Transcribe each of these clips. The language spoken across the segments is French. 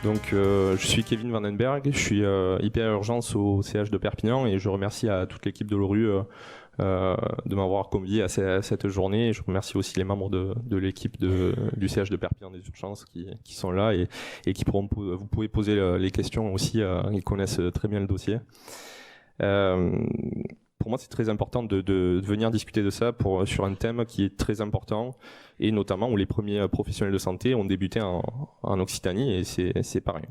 Donc, je suis Kevin Vandenberg, je suis IPA Urgence au CH de Perpignan et je remercie à toute l'équipe de l'ORU de m'avoir convié à cette journée. Et je remercie aussi les membres de l'équipe du CH de Perpignan des urgences qui sont là et qui pourront, vous pouvez poser les questions aussi, ils connaissent très bien le dossier. Pour moi, c'est très important de venir discuter de ça sur un thème qui est très important et notamment où les premiers professionnels de santé ont débuté en Occitanie et c'est pareil.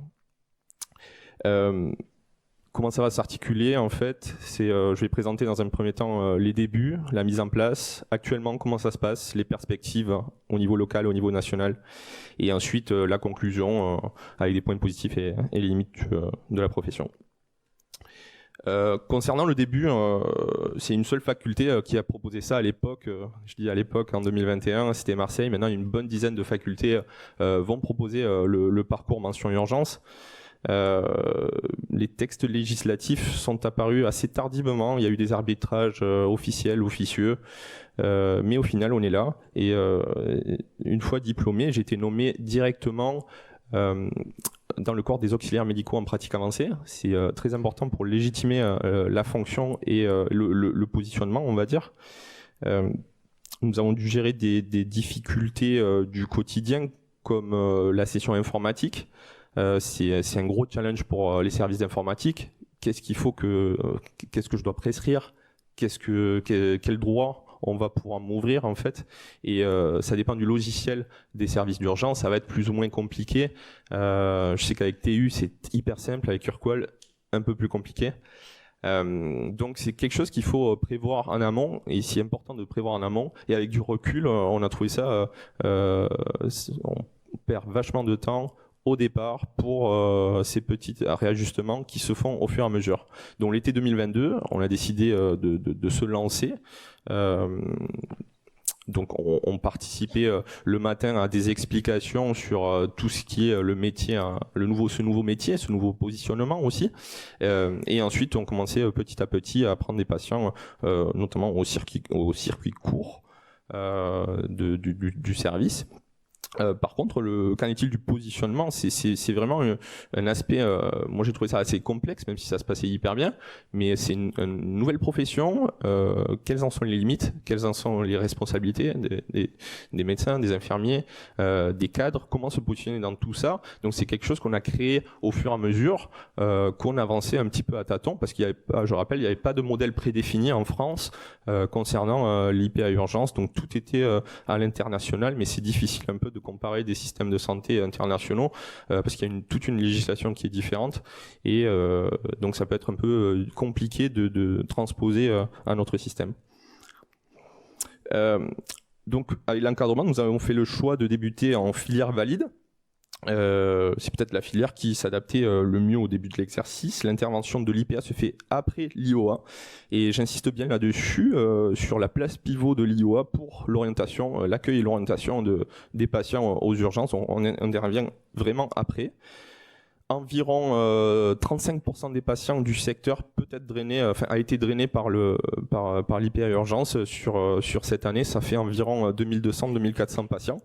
Comment ça va s'articuler en fait, je vais présenter dans un premier temps les débuts, la mise en place, actuellement comment ça se passe, les perspectives au niveau local, au niveau national et ensuite la conclusion avec des points positifs et les limites de la profession. Concernant le début, c'est une seule faculté qui a proposé ça à l'époque, je dis à l'époque en 2021, c'était Marseille. Maintenant une bonne dizaine de facultés vont proposer le parcours mention urgence. Les textes législatifs sont apparus assez tardivement, il y a eu des arbitrages officiels, officieux, mais au final on est là et une fois diplômé, j'ai été nommé directement dans le corps des auxiliaires médicaux en pratique avancée. C'est très important pour légitimer la fonction et le positionnement, on va dire. Nous avons dû gérer des difficultés du quotidien comme la session informatique. C'est un gros challenge pour les services d'informatique. Qu'est-ce que je dois prescrire, quel droit on va pouvoir m'ouvrir en fait, et ça dépend du logiciel des services d'urgence, ça va être plus ou moins compliqué. Je sais qu'avec TU c'est hyper simple, avec Urquell un peu plus compliqué. Donc c'est quelque chose qu'il faut prévoir en amont, et c'est important de prévoir en amont, et avec du recul on a trouvé ça, on perd vachement de temps au départ pour ces petits réajustements qui se font au fur et à mesure. Donc l'été 2022, on a décidé de se lancer. Donc on participait le matin à des explications sur tout ce qui est le métier, ce nouveau métier, ce nouveau positionnement aussi. Et ensuite on commençait petit à petit à prendre des patients, notamment au circuit court du service. Par contre, qu'en est-il du positionnement? C'est vraiment un aspect, moi j'ai trouvé ça assez complexe, même si ça se passait hyper bien, mais c'est une nouvelle profession. Quelles en sont les limites? Quelles en sont les responsabilités des médecins, des infirmiers, des cadres? Comment se positionner dans tout ça? Donc c'est quelque chose qu'on a créé au fur et à mesure, qu'on avançait un petit peu à tâtons, parce qu'il y avait pas, je rappelle, il n'y avait pas de modèle prédéfini en France concernant l'IPA urgence, donc tout était à l'international, mais c'est difficile un peu de comparer des systèmes de santé internationaux parce qu'il y a toute une législation qui est différente et donc ça peut être un peu compliqué de transposer à notre système. Donc avec l'encadrement, nous avons fait le choix de débuter en filière valide. C'est peut-être la filière qui s'adaptait le mieux au début de l'exercice. L'intervention de l'IPA se fait après l'IOA et j'insiste bien là-dessus sur la place pivot de l'IOA pour l'orientation, l'accueil et l'orientation des patients aux urgences. On y revient vraiment après. Environ 35% des patients du secteur a été drainé par l'IPA urgence sur cette année. Ça fait environ 2200-2400 patients.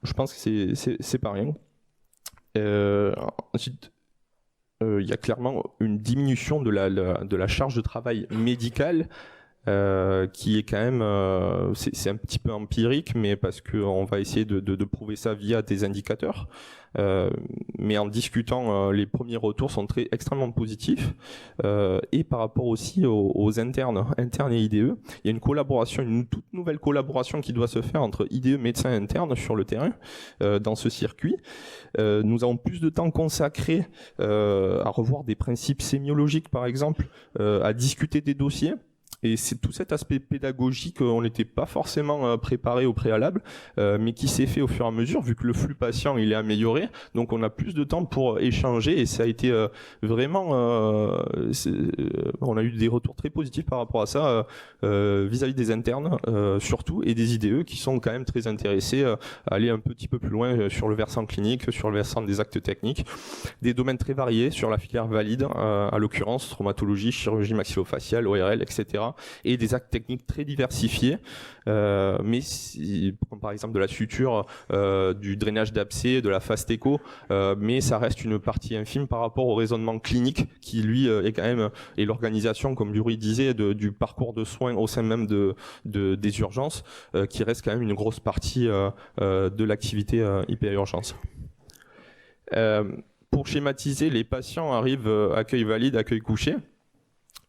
Je pense que c'est pas rien. Ensuite, il y a clairement une diminution de la charge de travail médicale qui est quand même, c'est un petit peu empirique, mais parce qu'on va essayer de prouver ça via des indicateurs. Mais en discutant, les premiers retours sont extrêmement positifs. Et par rapport aussi aux internes et IDE, il y a une toute nouvelle collaboration qui doit se faire entre IDE, médecins internes sur le terrain dans ce circuit. Nous avons plus de temps consacré à revoir des principes sémiologiques, par exemple, à discuter des dossiers. Et c'est tout cet aspect pédagogique, on n'était pas forcément préparé au préalable, mais qui s'est fait au fur et à mesure, vu que le flux patient il est amélioré. Donc on a plus de temps pour échanger et ça a été vraiment, on a eu des retours très positifs par rapport à ça vis-à-vis des internes surtout et des IDE qui sont quand même très intéressés à aller un petit peu plus loin sur le versant clinique, sur le versant des actes techniques, des domaines très variés sur la filière valide, à l'occurrence traumatologie, chirurgie maxillofaciale, ORL, etc. IPA et des actes techniques très diversifiés, mais comme par exemple de la suture, du drainage d'abcès, de la fast écho, mais ça reste une partie infime par rapport au raisonnement clinique qui lui est quand même, et l'organisation, comme Yuri disait, du parcours de soins au sein même des urgences, qui reste quand même une grosse partie de l'activité IPA urgence. Pour schématiser, les patients arrivent accueil valide, accueil couché.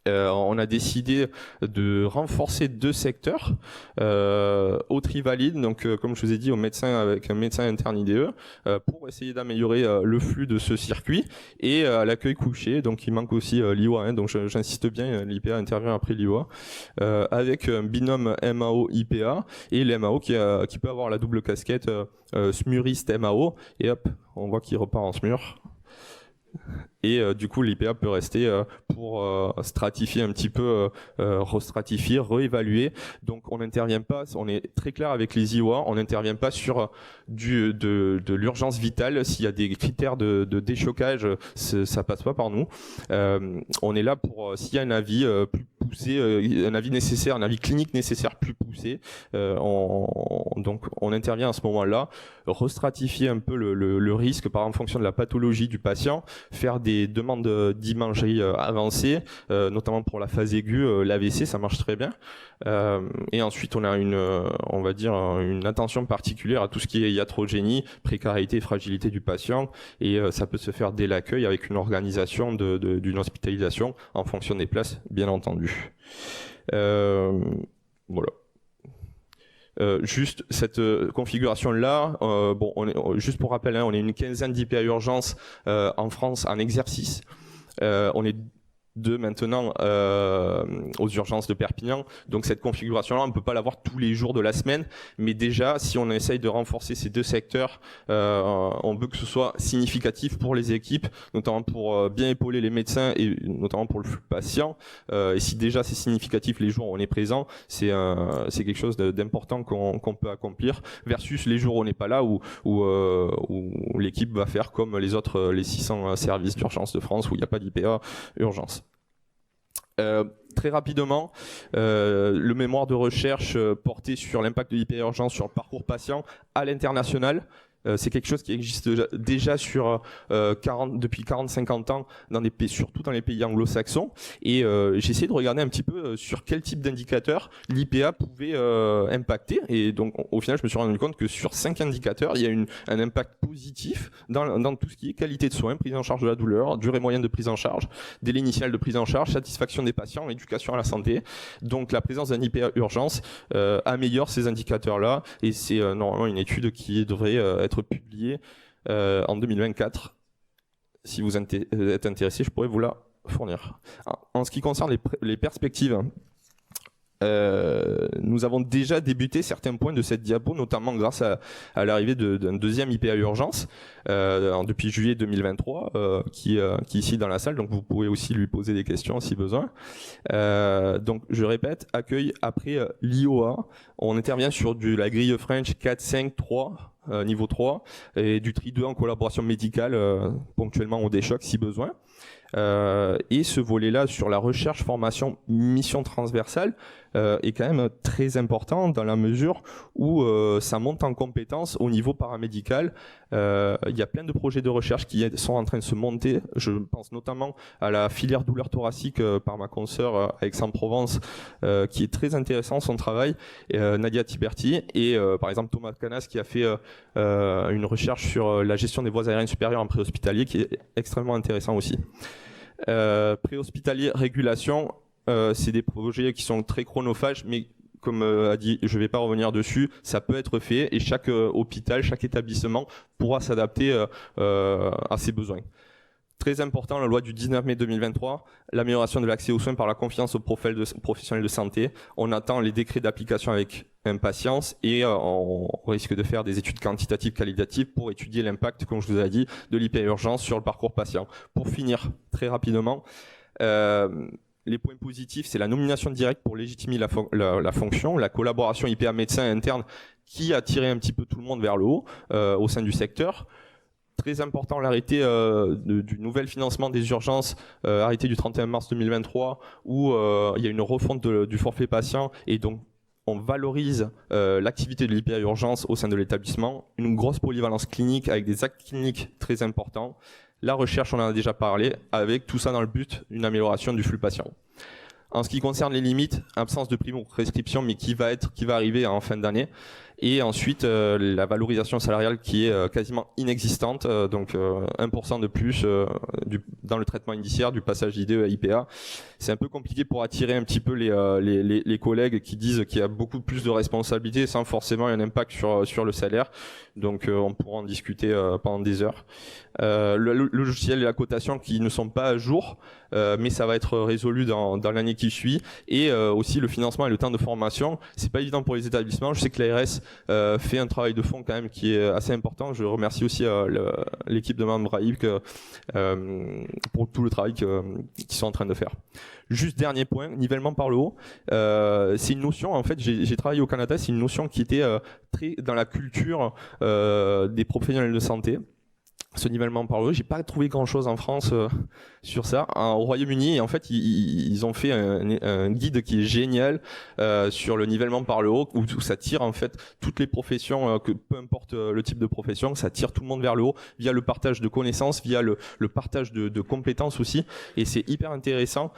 On a décidé de renforcer 2 secteurs, au tri-valide, donc comme je vous ai dit, avec un médecin interne IDE, pour essayer d'améliorer le flux de ce circuit, et à l'accueil couché, donc il manque aussi l'IOA, hein, donc j'insiste bien, l'IPA intervient après l'IOA, avec un binôme MAO-IPA, et l'MAO qui peut avoir la double casquette smuriste MAO, et hop, on voit qu'il repart en smur. Et du coup l'IPA peut rester pour stratifier un petit peu, restratifier, réévaluer. Donc on n'intervient pas, on est très clair avec les IOA, on n'intervient pas sur de l'urgence vitale. S'il y a des critères de déchocage, ça passe pas par nous. On est là pour, s'il y a un avis plus poussé, un avis nécessaire, un avis clinique nécessaire plus poussé, donc on intervient à ce moment-là, restratifier un peu le risque en fonction de la pathologie du patient, faire des demandes d'imagerie avancées, notamment pour la phase aiguë, l'AVC, ça marche très bien. Et ensuite, on a on va dire une attention particulière à tout ce qui est iatrogénie, précarité et fragilité du patient. Et ça peut se faire dès l'accueil avec une organisation d'une hospitalisation en fonction des places, bien entendu. Voilà. Juste cette configuration-là, juste pour rappel, hein, on est une quinzaine d'IPA urgences en France en exercice. On est 2 maintenant aux urgences de Perpignan. Donc cette configuration-là, on ne peut pas l'avoir tous les jours de la semaine, mais déjà, si on essaye de renforcer ces 2 secteurs, on veut que ce soit significatif pour les équipes, notamment pour bien épauler les médecins et notamment pour le flux patient. Et si déjà c'est significatif les jours où on est présent, c'est quelque chose d'important qu'on peut accomplir, versus les jours où on n'est pas là, où l'équipe va faire comme les 600 services d'urgence de France où il n'y a pas d'IPA urgence. Très rapidement, le mémoire de recherche porté sur l'impact de l'IPA urgence sur le parcours patient à l'international. C'est quelque chose qui existe déjà depuis 40-50 ans surtout dans les pays anglo-saxons, et j'ai essayé de regarder un petit peu sur quel type d'indicateurs l'IPA pouvait impacter, et donc au final je me suis rendu compte que sur 5 indicateurs il y a un impact positif dans tout ce qui est qualité de soins, prise en charge de la douleur, durée moyenne de prise en charge, délai initial de prise en charge, satisfaction des patients, éducation à la santé. Donc la présence d'un IPA urgence améliore ces indicateurs-là, et c'est normalement une étude qui devrait être publiée en 2024. Si vous êtes intéressé, je pourrais vous la fournir. En ce qui concerne les perspectives, nous avons déjà débuté certains points de cette diapo, notamment grâce à l'arrivée d'un deuxième IPA urgence depuis juillet 2023, qui est ici dans la salle, donc vous pouvez aussi lui poser des questions si besoin. Donc je répète, accueil après l'IOA, on intervient sur la grille French 4, 5, 3, niveau 3, et du tri 2 en collaboration médicale, ponctuellement au déchoc si besoin. Et ce volet-là sur la recherche, formation, mission transversale est quand même très important dans la mesure où ça monte en compétences au niveau paramédical. Il y a plein de projets de recherche qui sont en train de se monter. Je pense notamment à la filière douleur thoracique par ma consoeur à Aix-en-Provence, qui est très intéressant son travail, Nadia Tiberti, et par exemple Thomas Canas qui a fait une recherche sur la gestion des voies aériennes supérieures en préhospitalier qui est extrêmement intéressant aussi. Préhospitalier, régulation, c'est des projets qui sont très chronophages, mais comme a dit, je ne vais pas revenir dessus, ça peut être fait et chaque hôpital, chaque établissement pourra s'adapter à ses besoins. Très important, la loi du 19 mai 2023, l'amélioration de l'accès aux soins par la confiance aux professionnels de santé. On attend les décrets d'application avec impatience et on risque de faire des études quantitatives, qualitatives pour étudier l'impact, comme je vous ai dit, de l'IPA urgence sur le parcours patient. Pour finir, très rapidement, les points positifs, c'est la nomination directe pour légitimer la fonction, la collaboration IPA médecin interne qui a tiré un petit peu tout le monde vers le haut au sein du secteur. Très important, l'arrêté du nouvel financement des urgences, arrêté du 31 mars 2023, où il y a une refonte du forfait patient, et donc on valorise l'activité de l'hyper-urgence au sein de l'établissement, une grosse polyvalence clinique avec des actes cliniques très importants. La recherche, on en a déjà parlé, avec tout ça dans le but d'une amélioration du flux patient. En ce qui concerne les limites, absence de primo-prescription, mais qui va arriver en fin d'année. Et ensuite, la valorisation salariale qui est quasiment inexistante, donc 1% de plus dans le traitement indiciaire du passage d'IDE à IPA. C'est un peu compliqué pour attirer un petit peu les collègues qui disent qu'il y a beaucoup plus de responsabilités sans forcément un impact sur le salaire. Donc on pourra en discuter pendant des heures. Le logiciel et la cotation qui ne sont pas à jour, mais ça va être résolu dans l'année qui suit. Et aussi le financement et le temps de formation, c'est pas évident pour les établissements. Je sais que l'ARS fait un travail de fond quand même qui est assez important. Je remercie aussi l'équipe de Mme Brahim pour tout le travail qu'ils sont en train de faire. Juste dernier point, nivellement par le haut. C'est une notion, en fait, j'ai travaillé au Canada, c'est une notion qui était très dans la culture des professionnels de santé. Ce nivellement par le haut, j'ai pas trouvé grand chose en France sur ça. Au Royaume-Uni, en fait, ils ont fait un guide qui est génial sur le nivellement par le haut, où ça tire en fait toutes les professions, que peu importe le type de profession, ça tire tout le monde vers le haut via le partage de connaissances, via le partage de compétences aussi. Et c'est hyper intéressant.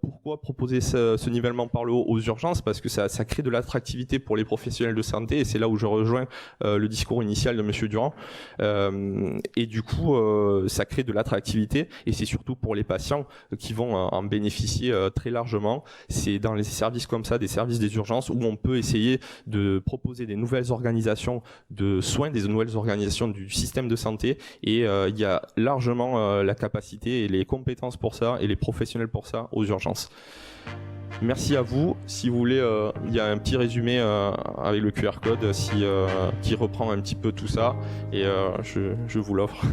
Pourquoi proposer ce nivellement par le haut aux urgences? Parce que ça crée de l'attractivité pour les professionnels de santé, et c'est là où je rejoins le discours initial de Monsieur Durand. Et du coup, ça crée de l'attractivité, et c'est surtout pour les patients qui vont en bénéficier très largement. C'est dans les services comme ça, des services des urgences, où on peut essayer de proposer des nouvelles organisations de soins, des nouvelles organisations du système de santé, et il y a largement la capacité et les compétences pour ça, et les professionnels pour ça aux urgences. Merci à vous. Si vous voulez, il y a un petit résumé avec le QR code qui reprend un petit peu tout ça, et je vous l'offre.